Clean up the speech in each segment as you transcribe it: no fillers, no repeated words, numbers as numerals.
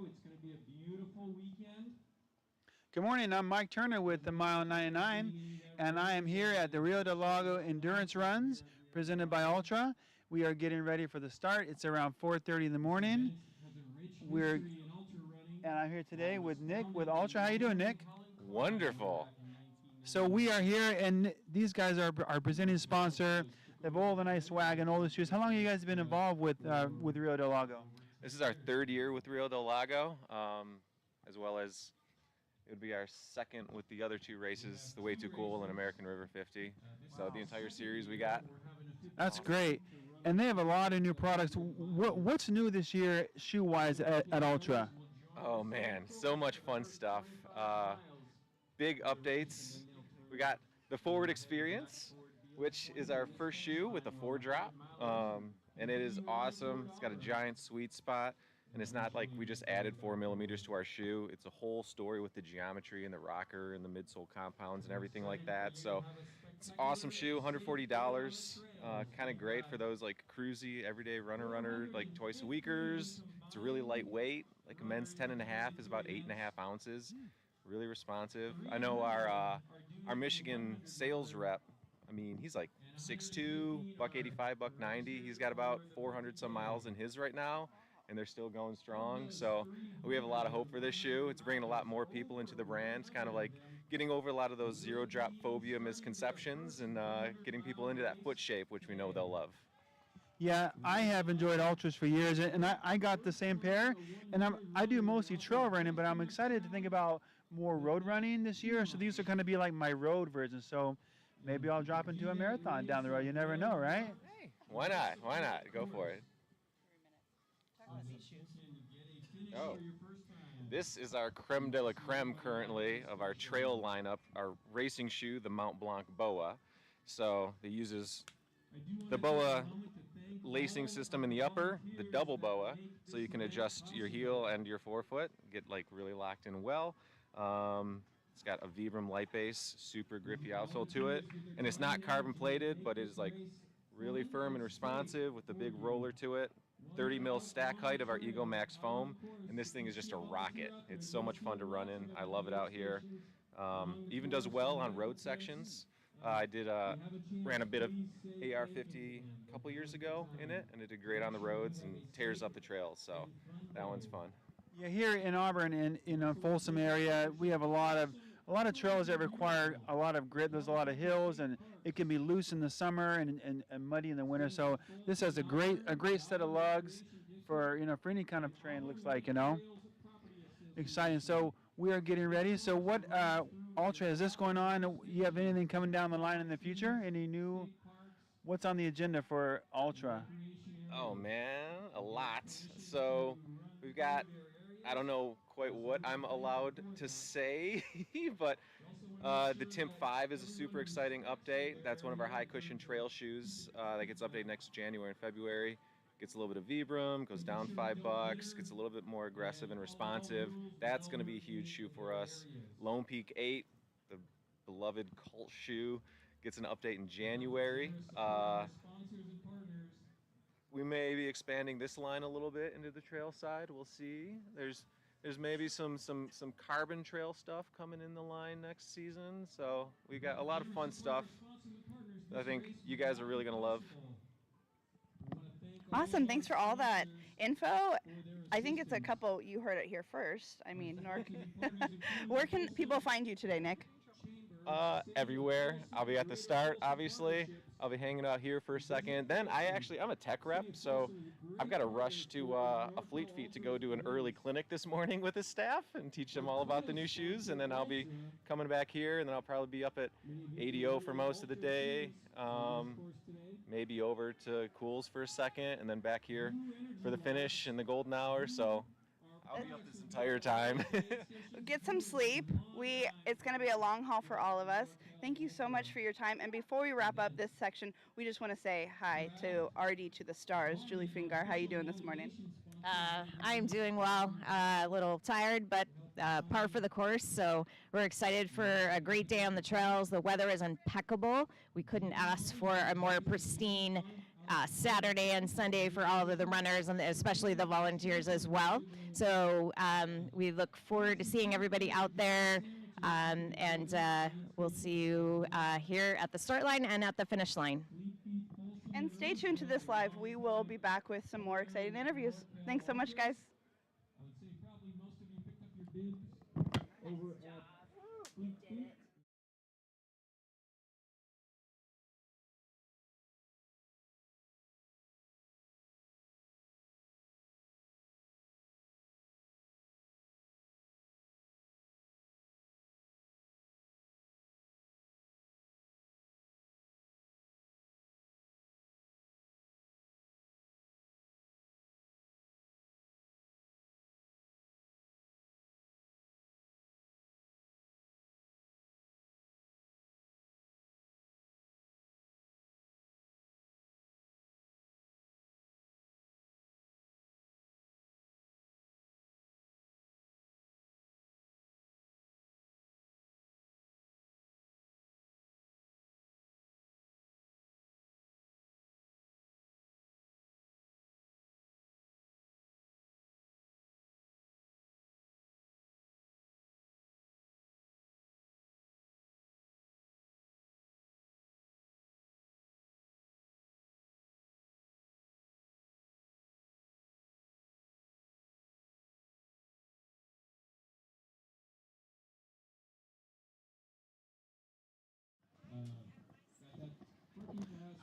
It's going to be a beautiful weekend. Good morning, I'm Mike Turner with the Mile 99, and I am here at the Rio del Lago Endurance Runs presented by Ultra. We are getting ready for the start. It's around 4:30 in the morning. And I'm here today with Nick with Ultra. How you doing, Nick? Wonderful. So we are here, and these guys are our presenting sponsor. They have all the nice swag and all the shoes. How long have you guys been involved with Rio del Lago? This is our third year with Rio del Lago, as well as it would be our second with the other two races, the Way Too Cool and American River 50. So the entire series we got. That's great. And they have a lot of new products. What's new this year shoe-wise at Ultra? Oh, man, so much fun stuff. Big updates. We got the Forward Experience, which is our first shoe with a 4-drop. And it is awesome. It's got a giant sweet spot. And it's not like we just added 4 millimeters to our shoe. It's a whole story with the geometry and the rocker and the midsole compounds and everything like that. So it's an awesome shoe, $140. Kind of great for those like cruisy, everyday runner, like twice a weekers. It's really lightweight. Like a men's 10.5 is about 8.5 ounces. Really responsive. I know our Michigan sales rep, I mean, he's like 6'2", $185, $190. He's got about 400 some miles in his right now, and they're still going strong. So we have a lot of hope for this shoe. It's bringing a lot more people into the brand, kind of like getting over a lot of those zero-drop phobia misconceptions and getting people into that foot shape, which we know they'll love. Yeah, I have enjoyed Ultras for years, and I got the same pair, and I do mostly trail running, but I'm excited to think about more road running this year. So these are going to be like my road versions. So maybe I'll drop into a marathon down the road. You never know, right? Hey, why not? Why not? Go for it. Talk about these shoes. Oh, this is our creme de la creme currently of our trail lineup, our racing shoe, the Mont Blanc Boa. So it uses the Boa lacing system in the upper, the double Boa, so you can adjust your heel and your forefoot, get like really locked in well. It's got a Vibram light base, super grippy outsole to it, and it's not carbon plated, but it is like really firm and responsive with the big roller to it. 30 mil stack height of our Ego Max foam, and this thing is just a rocket. It's so much fun to run in. I love it out here. Even does well on road sections. I ran a bit of AR50 a couple years ago in it, and it did great on the roads and tears up the trails, so that one's fun. Yeah, here in Auburn, in a Folsom area, we have a lot of trails that require a lot of grit. There's a lot of hills, and it can be loose in the summer and muddy in the winter. So this has a great set of lugs for any kind of terrain. Looks like exciting. So we are getting ready. So what Ultra is this going on? You have anything coming down the line in the future? Any new? What's on the agenda for Ultra? Oh man, a lot. So we've got, I don't know quite what I'm allowed to say, but the Timp 5 is a super exciting update. That's one of our high cushion trail shoes that gets updated next January and February. Gets a little bit of Vibram, goes down $5, gets a little bit more aggressive and responsive. That's going to be a huge shoe for us. Lone Peak 8, the beloved cult shoe, gets an update in January. We may be expanding this line a little bit into the trail side. We'll see. There's maybe some carbon trail stuff coming in the line next season. So we got a lot of fun stuff that I think you guys are really going to love. Awesome. Thanks for all that info. I think it's a couple, you heard it here first. I mean, where can people find you today, Nick? Everywhere. I'll be at the start, obviously. I'll be hanging out here for a second. Then I'm a tech rep, so I've got to rush to a Fleet Feet to go do an early clinic this morning with the staff and teach them all about the new shoes. And then I'll be coming back here, and then I'll probably be up at ADO for most of the day. Maybe over to Cools for a second, and then back here for the finish and the golden hour. So I'll be up this entire time. Get some sleep. It's going to be a long haul for all of us. Thank you so much for your time. And before we wrap up this section, we just want to say hi to RD to the stars. Julie Fingar, how you doing this morning? I am doing well. A little tired, but par for the course. So we're excited for a great day on the trails. The weather is impeccable. We couldn't ask for a more pristine Saturday and Sunday for all of the runners and especially the volunteers as well. So we look forward to seeing everybody out there, and we'll see you here at the start line and at the finish line. And stay tuned to this live. We will be back with some more exciting interviews. Thanks so much, guys. I would say probably most of you picked up your bids over at Fleet Feet.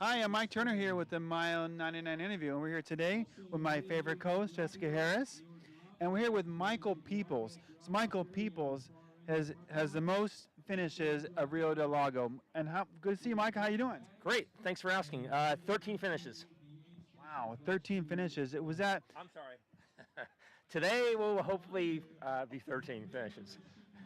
Hi, I'm Mike Turner here with the Mile 99 interview, and we're here today with my favorite coach, Jessica Harris, and we're here with Michael Peoples. So Michael Peoples has the most finishes of Rio del Lago, and good to see you, Michael. How you doing? Great, thanks for asking. 13 finishes. Wow, 13 finishes. Was that? I'm sorry. Today will hopefully be 13 finishes.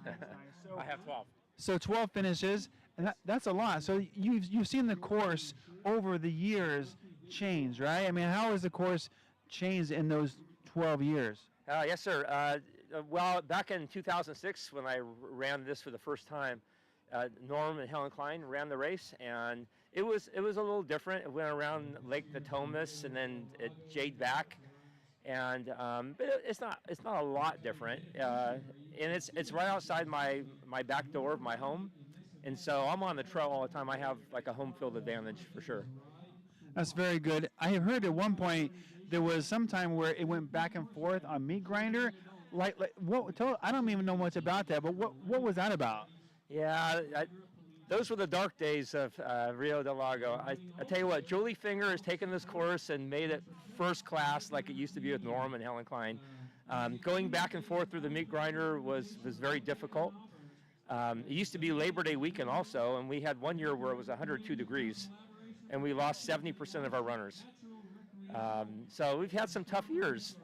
I have 12. So 12 finishes, and that's a lot. So you've seen the course over the years change, right? I mean, how has the course changed in those 12 years? Yes, sir. Well, back in 2006, when I ran this for the first time, Norm and Helen Klein ran the race, and it was a little different. It went around Lake Natomas and then it jade back, and but it's not a lot different. And it's right outside my back door of my home, and so I'm on the trail all the time. I have like a home field advantage for sure. That's very good. I heard at one point there was some time where it went back and forth on meat grinder. Like what? I don't even know much about that, but what was that about? Yeah, those were the dark days of Rio del Lago. I tell you what, Julie Finger has taken this course and made it first class like it used to be with Norm and Helen Klein. Going back and forth through the meat grinder was very difficult. It used to be Labor Day weekend also, and we had one year where it was 102 degrees, and we lost 70% of our runners. So we've had some tough years.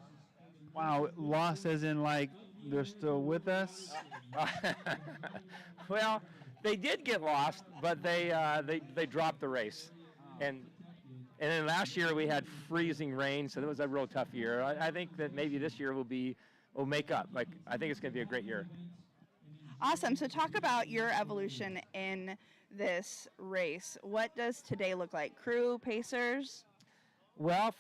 Wow, lost as in like they're still with us? Well, they did get lost, but they dropped the race, and then last year we had freezing rain, so it was a real tough year. I think that maybe this year will make up. Like, I think it's going to be a great year. Awesome. So talk about your evolution in this race. What does today look like? Crew, pacers? Well,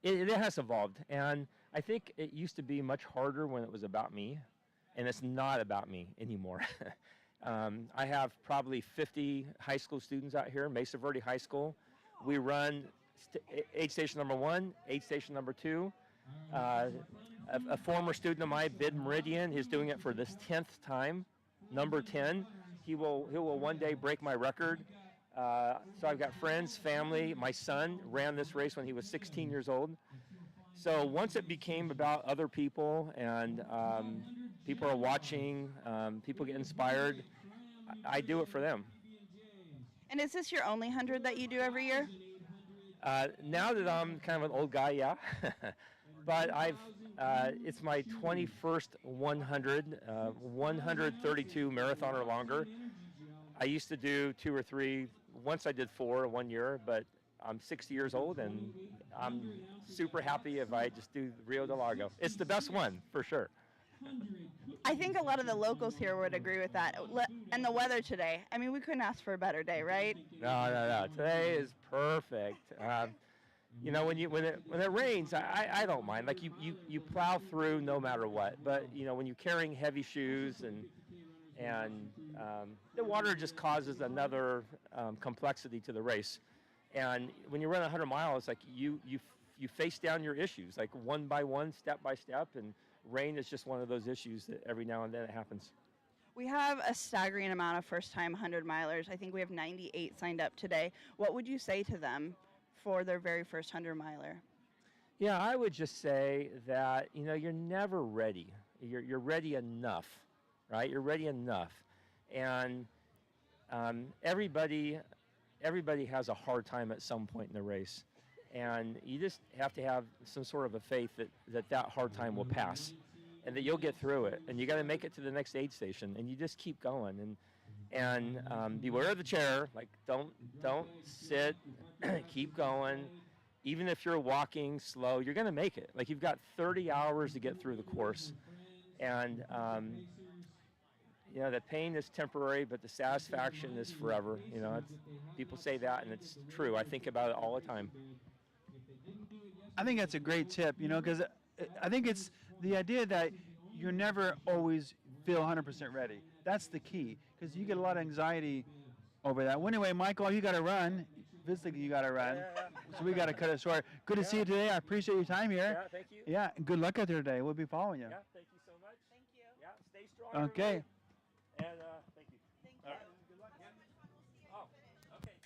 it has evolved, and I think it used to be much harder when it was about me, and it's not about me anymore. I have probably 50 high school students out here, Mesa Verde High School. We run aid station number 1, aid station number 2. A former student of mine, Bid Meridian, is doing it for this 10th time, number 10. He will one day break my record. So I've got friends, family. My son ran this race when he was 16 years old. So once it became about other people and people are watching, people get inspired, I do it for them. And is this your only 100 that you do every year? Now that I'm kind of an old guy, yeah. But it's my 21st 100, 132 marathon or longer. I used to do 2 or 3. Once I did 4 one year, but I'm 60 years old, and I'm super happy if I just do Rio del Lago. It's the best one, for sure. I think a lot of the locals here would agree with that. And the weather today. I mean, we couldn't ask for a better day, right? No. Today is perfect. You know, when it rains, I don't mind. Like you plow through no matter what. But you know, when you're carrying heavy shoes and the water just causes another complexity to the race. And when you run 100 miles, like you face down your issues, like one by one, step by step, and rain is just one of those issues that every now and then it happens. We have a staggering amount of first-time 100-milers. I think we have 98 signed up today. What would you say to them for their very first 100-miler? Yeah, I would just say that, you know, you're never ready. You're ready enough, right? You're ready enough. And everybody has a hard time at some point in the race. And you just have to have some sort of a faith that hard time will pass and that you'll get through it. And you got to make it to the next aid station, and you just keep going. And beware of the chair. Like, don't sit, keep going. Even if you're walking slow, you're going to make it. Like, you've got 30 hours to get through the course. And, you know, the pain is temporary, but the satisfaction is forever. You know, people say that, and it's true. I think about it all the time. I think that's a great tip, you know, because I think it's the idea that you never always feel 100% ready. That's the key, because you get a lot of anxiety over that. Well, anyway, Michael, you got to run. Physically, you got to run. So we got to cut it short. Good to see you today. I appreciate your time here. Yeah, thank you. Yeah, and good luck out there today. We'll be following you. Yeah, thank you so much. Thank you. Yeah, stay strong. Okay. Everybody. And thank you. Thank you. All right. Good luck. How much fun we'll see you Oh, finish. okay.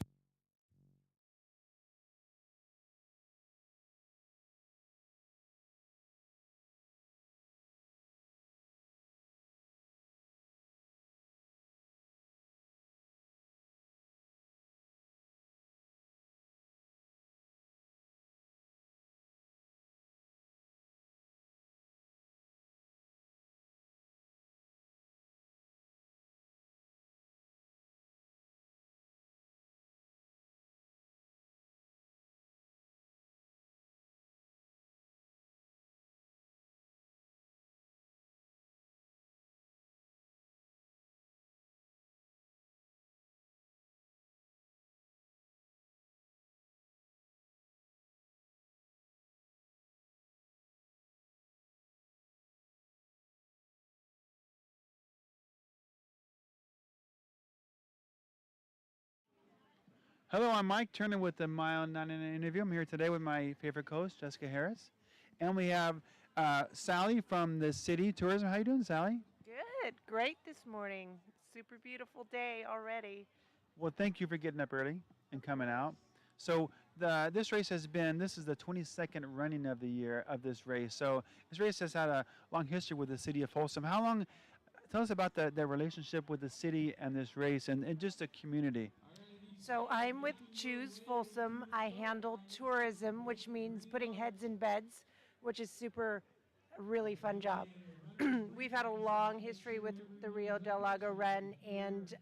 Hello, I'm Mike Turner with the Mile 99 interview. I'm here today with my favorite host, Jessica Harris. And we have Sally from the city tourism. How you doing, Sally? Good. Great this morning. Super beautiful day already. Well, thank you for getting up early and coming out. So this race has been, this is the 22nd running of the year of this race. So this race has had a long history with the city of Folsom. How long, tell us about the relationship with the city and this race and just the community. So I'm with Choose Folsom. I handle tourism, which means putting heads in beds, which is really fun job. We've had a long history with the Rio del Lago run, and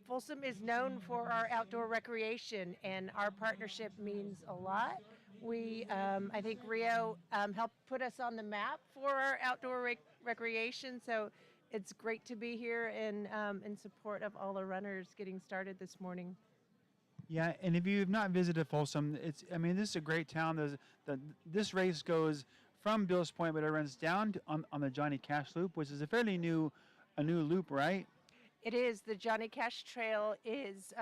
Folsom is known for our outdoor recreation, and our partnership means a lot. We, I think Rio helped put us on the map for our outdoor recreation, so it's great to be here in support of all the runners getting started this morning. Yeah, and if you've not visited Folsom, I mean, this is a great town. This race goes from Bill's Point, but it runs down on the Johnny Cash Loop, which is a new loop, right? It is. The Johnny Cash Trail is,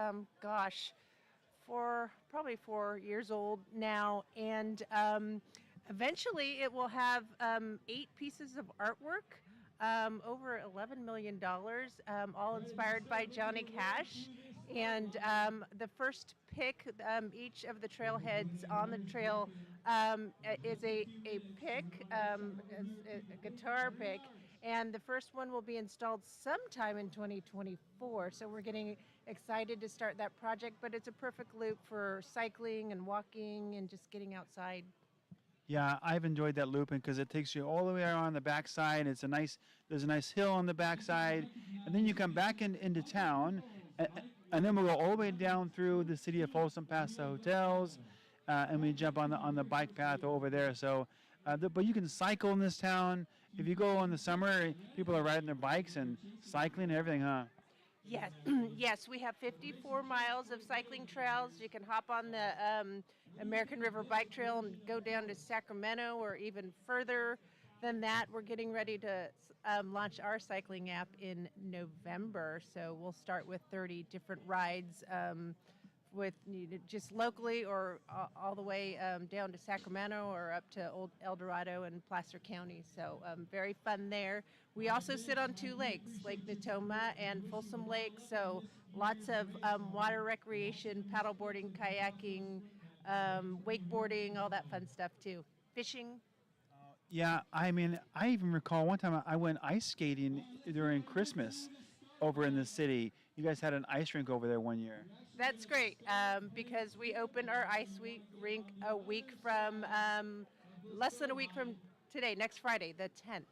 probably 4 years old now, and eventually it will have 8 pieces of artwork. Over $11 million, all inspired by Johnny Cash. And the first pick, each of the trailheads on the trail is a pick, a guitar pick. And the first one will be installed sometime in 2024. So we're getting excited to start that project, but it's a perfect loop for cycling and walking and just getting outside. Yeah, I've enjoyed that looping because it takes you all the way around the backside. There's a nice hill on the backside, and then you come back into town, and then we'll go all the way down through the city of Folsom, past the hotels, and we jump on the bike path over there. So, but you can cycle in this town. if you go in the summer, people are riding their bikes and cycling and everything, huh? Yes, yes, we have 54 miles of cycling trails. You can hop on the American River Bike Trail and go down to Sacramento or even further than that. We're getting ready to launch our cycling app in November, so we'll start with 30 different rides with just locally or all the way down to Sacramento or up to Old El Dorado and Placer County. So very fun there. We also sit on two lakes, Lake Natoma and Folsom Lake. So lots of water recreation, paddleboarding, kayaking, wakeboarding, all that fun stuff too. Fishing. Yeah, I mean, I even recall one time I went ice skating during Christmas over in the city. You guys had an ice rink over there one year. That's great because we opened our ice rink a week from less than a week from today, next Friday, the 10th.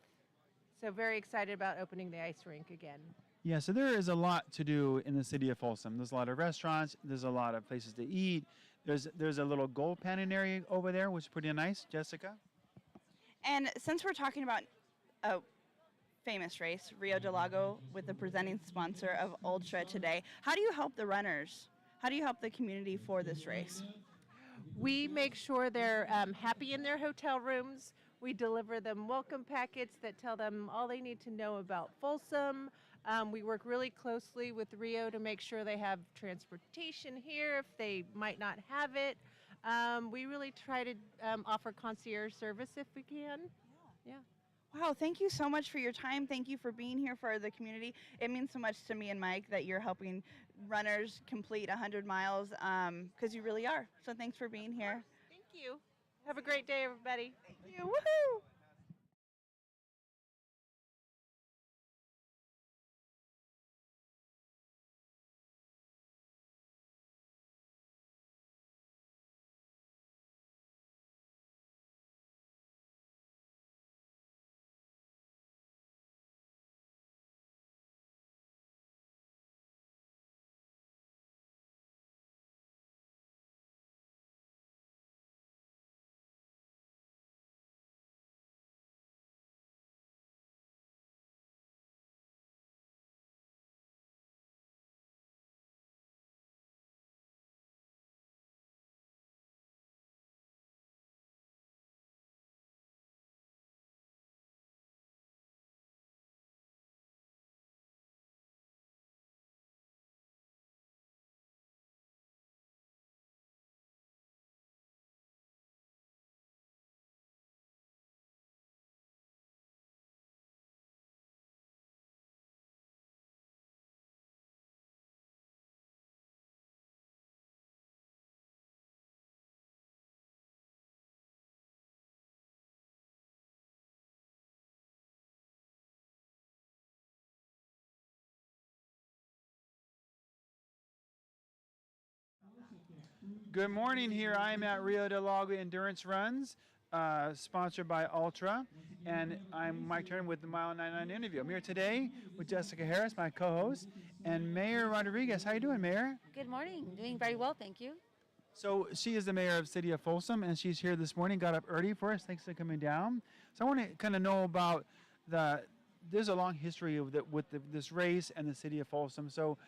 So very excited about opening the ice rink again. Yeah, so there is a lot to do in the city of Folsom. There's a lot of restaurants. There's a lot of places to eat. There's a little gold panning area over there, which is pretty nice. Jessica? And since we're talking about a famous race, Rio de Lago, with the presenting sponsor of Ultra today, how do you help the runners? How do you help the community for this race? We make sure they're happy in their hotel rooms. We deliver them welcome packets that tell them all they need to know about Folsom. We work really closely with Rio to make sure they have transportation here if they might not have it. We really try to offer concierge service if we can. Yeah. Wow, thank you so much for your time. Thank you for being here for the community. It means so much to me and Mike that you're helping runners complete 100 miles because you really are. So thanks for being here. Thank you. Have a great day, everybody. Thank you. Woohoo! Good morning here. I am at Rio de Lago Endurance Runs, sponsored by Ultra, and I'm Mike Turner with the Mile 99 interview. I'm here today with Jessica Harris, my co-host, and Mayor Rodriguez. How you doing, Mayor? Good morning. Doing very well, thank you. So she is the mayor of City of Folsom, and she's here this morning. Got up early for us. Thanks for coming down. So I want to kind of know about there's a long history of this race and the City of Folsom. So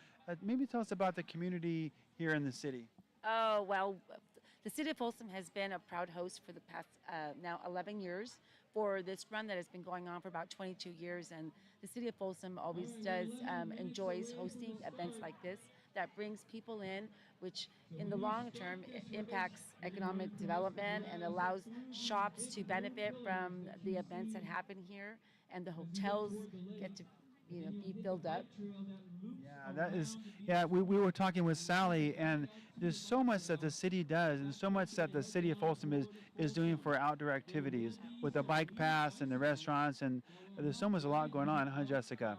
maybe tell us about the community here in the city. Oh, well, the City of Folsom has been a proud host for the past now 11 years for this run that has been going on for about 22 years. And the City of Folsom always enjoys hosting events like this that brings people in, which in the long term impacts economic development and allows shops to benefit from the events that happen here, and the hotels get to be filled up. We were talking with Sally, and there's so much that the city does and so much that the City of Folsom is doing for outdoor activities with the bike paths and the restaurants, and there's a lot going on, huh, Jessica?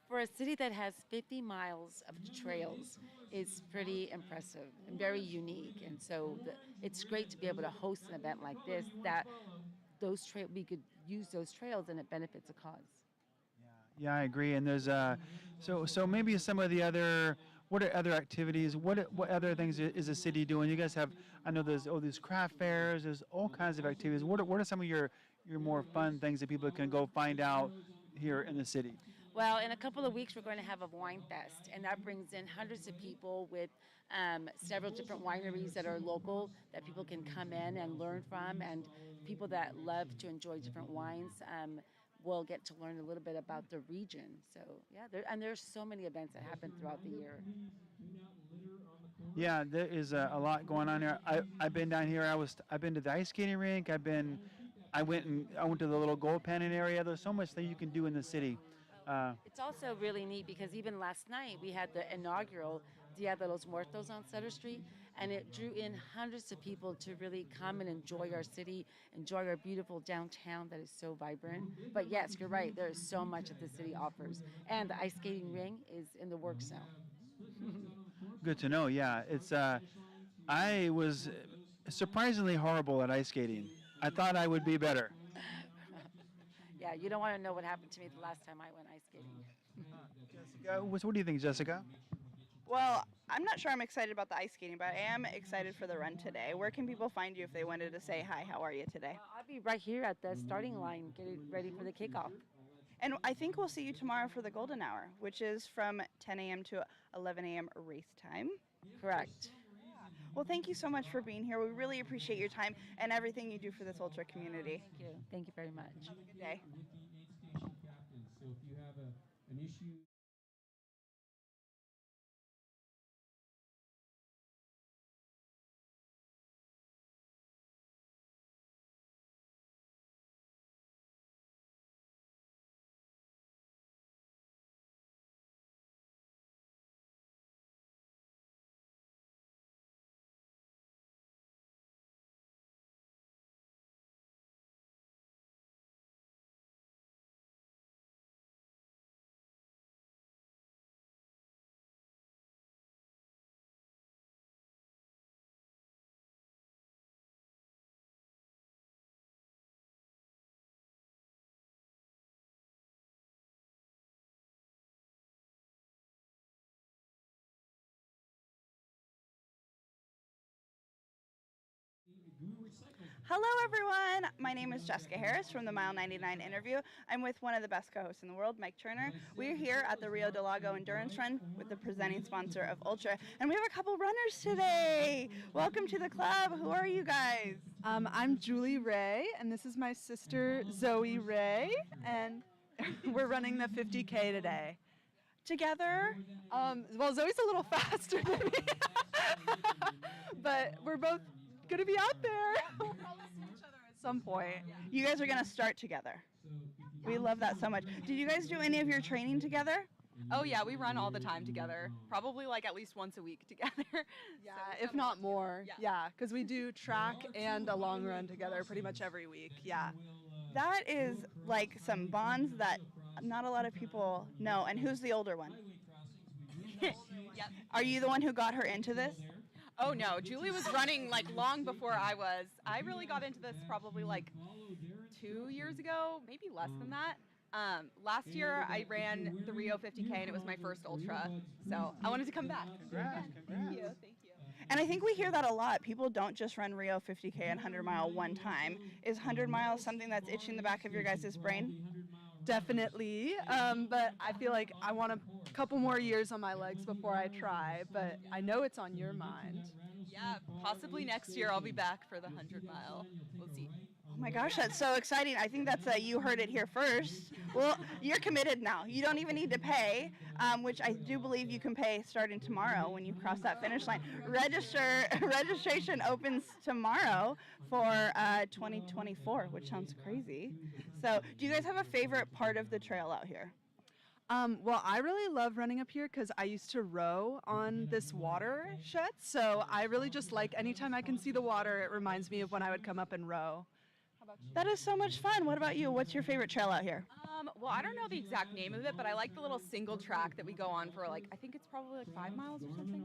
For a city that has 50 miles of trails, it's pretty impressive and very unique. And so it's great to be able to host an event like this that we could use those trails and it benefits a cause. Yeah, I agree. And there's so maybe some of the other What are other activities? What other things is the city doing? You guys have, I know there's these craft fairs. There's all kinds of activities. What are some of your more fun things that people can go find out here in the city? Well, in a couple of weeks, we're going to have a wine fest, and that brings in hundreds of people with several different wineries that are local that people can come in and learn from, and people that love to enjoy different wines will get to learn a little bit about the region. So yeah, there's so many events that happen throughout the year. Yeah, there is a lot going on here. I've been down here. I've been to the ice skating rink. I went to the little gold panning area. There's so much that you can do in the city. It's also really neat because even last night we had the inaugural Dia de los Muertos on Sutter Street, and it drew in hundreds of people to really come and enjoy our city, enjoy our beautiful downtown that is so vibrant. But yes, you're right, there is so much that the city offers, and the ice skating ring is in the works now. Good to know. Yeah, it's I was surprisingly horrible at ice skating. I thought I would be better. Yeah, you don't want to know what happened to me the last time I went ice skating. Jessica, what do you think, Jessica? Well, I'm not sure I'm excited about the ice skating, but I am excited for the run today. Where can people find you if they wanted to say hi? How are you today? I'll be right here at the starting line, getting ready for the kickoff. And I think we'll see you tomorrow for the golden hour, which is from 10 a.m. to 11 a.m. race time. Correct. Well, thank you so much for being here. We really appreciate your time and everything you do for this ultra community. Thank you. Thank you very much. Have a good day. With the aid station captains. So if you have an issue. Hello, everyone. My name is Jessica Harris from the Mile 99 interview. I'm with one of the best co-hosts in the world, Mike Turner. We're here at the Rio de Lago Endurance Run with the presenting sponsor of Ultra, and we have a couple runners today. Welcome to the club. Who are you guys? I'm Julie Ray, and this is my sister Zoe Ray, and we're running the 50K today. Together? Well, Zoe's a little faster than me, but we're both going to be out there. We'll probably see each other at some point. You guys are going to start together. We love that so much. Did you guys do any of your training together? Oh yeah, we run all the time together. Probably like at least once a week together. Yeah, if not more. Yeah, because we do track and a long run together pretty much every week. Yeah. That is like some bonds that not a lot of people know. And who's the older one? Yep. Are you the one who got her into this? Oh no, Julie was running like long before I was. I really got into this probably like 2 years ago, maybe less than that. Last year I ran the Rio 50K and it was my first ultra, so I wanted to come back. Congrats. Thank you. And I think we hear that a lot. People don't just run Rio 50K and 100 mile one time. Is 100 miles something that's itching the back of your guys' brain? Definitely, but I feel like I want a couple more years on my legs before I try, but I know it's on your mind. Yeah, possibly next year I'll be back for the 100 mile. We'll see. Oh my gosh, that's so exciting. I think that's you heard it here first. Well, you're committed now. You don't even need to pay, which I do believe you can pay starting tomorrow when you cross that finish line. Registration opens tomorrow for 2024, which sounds crazy. So do you guys have a favorite part of the trail out here? Well, I really love running up here because I used to row on this watershed, so I really just like anytime I can see the water, it reminds me of when I would come up and row. That is so much fun. What about you? What's your favorite trail out here? Well, I don't know the exact name of it, but I like the little single track that we go on for like, I think it's probably like 5 miles or something.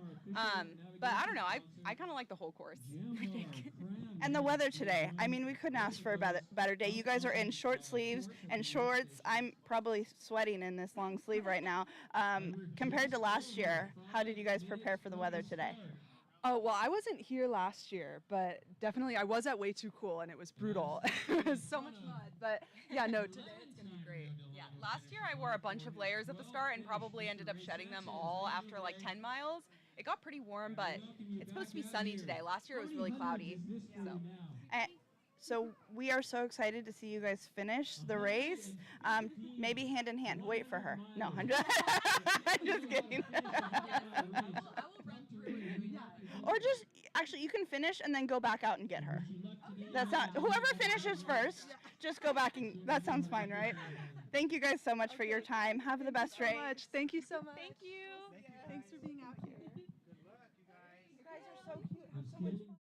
But I don't know. I kind of like the whole course, I think. And the weather today, I mean, we couldn't ask for a better day. You guys are in short sleeves and shorts. I'm probably sweating in this long sleeve right now. Compared to last year, how did you guys prepare for the weather today? Oh, well, I wasn't here last year, but definitely I was at Way Too Cool and it was brutal. It was so much mud. But yeah, no, today it's going to be great. Yeah, last year I wore a bunch of layers at the start and probably ended up shedding them all after like 10 miles. It got pretty warm, but it's supposed to be sunny today. Last year it was really cloudy. So. So we are so excited to see you guys finish the race. Maybe hand in hand. Wait for her. No, I'm just, I'm just kidding. Or just, actually, you can finish and then go back out and get her. That's not, whoever finishes first, just go back and, that sounds fine, right? Thank you guys so much for your time. Have the best race. Thank you so much. Thank you. Thanks for being out here. You guys are so cute. Have so much fun.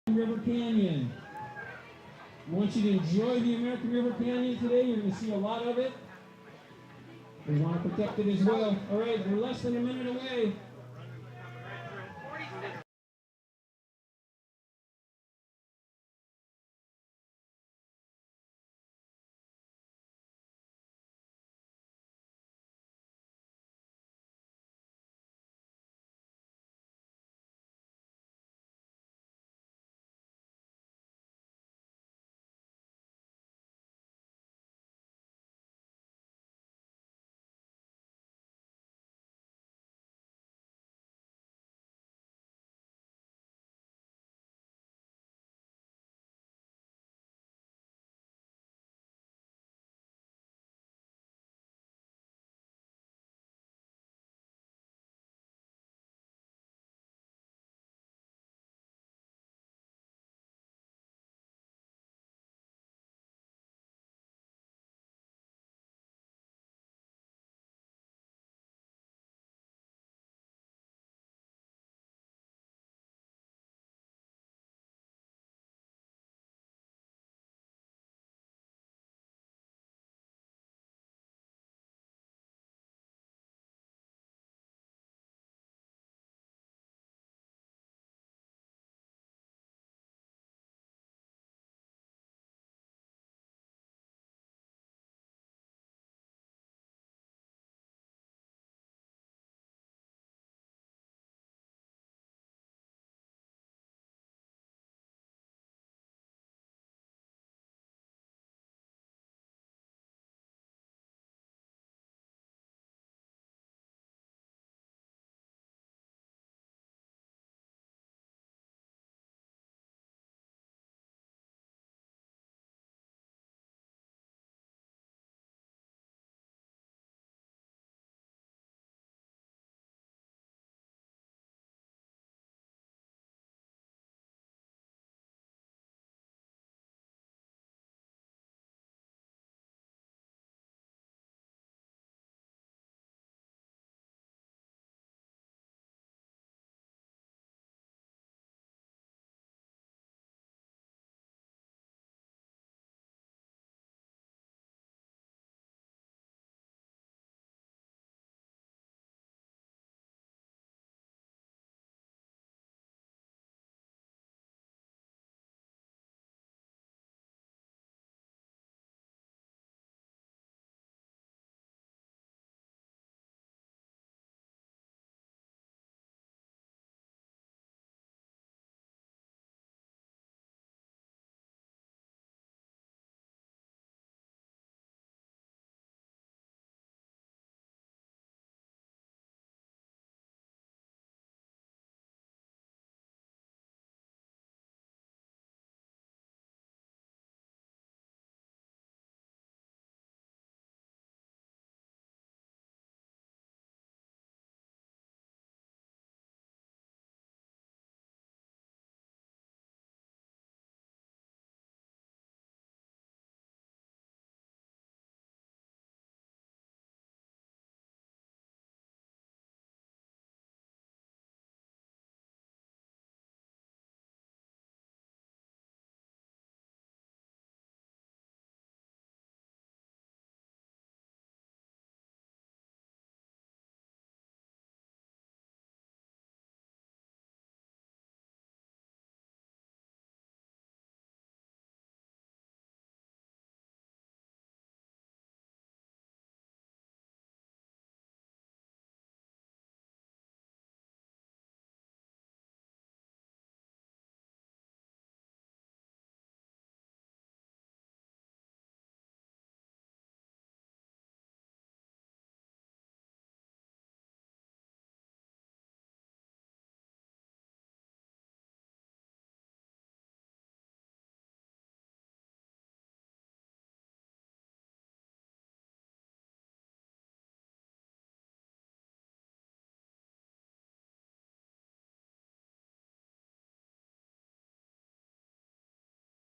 River Canyon. I want you to enjoy the American River Canyon today. You're going to see a lot of it. We want to protect it as well. All right, we're less than a minute away.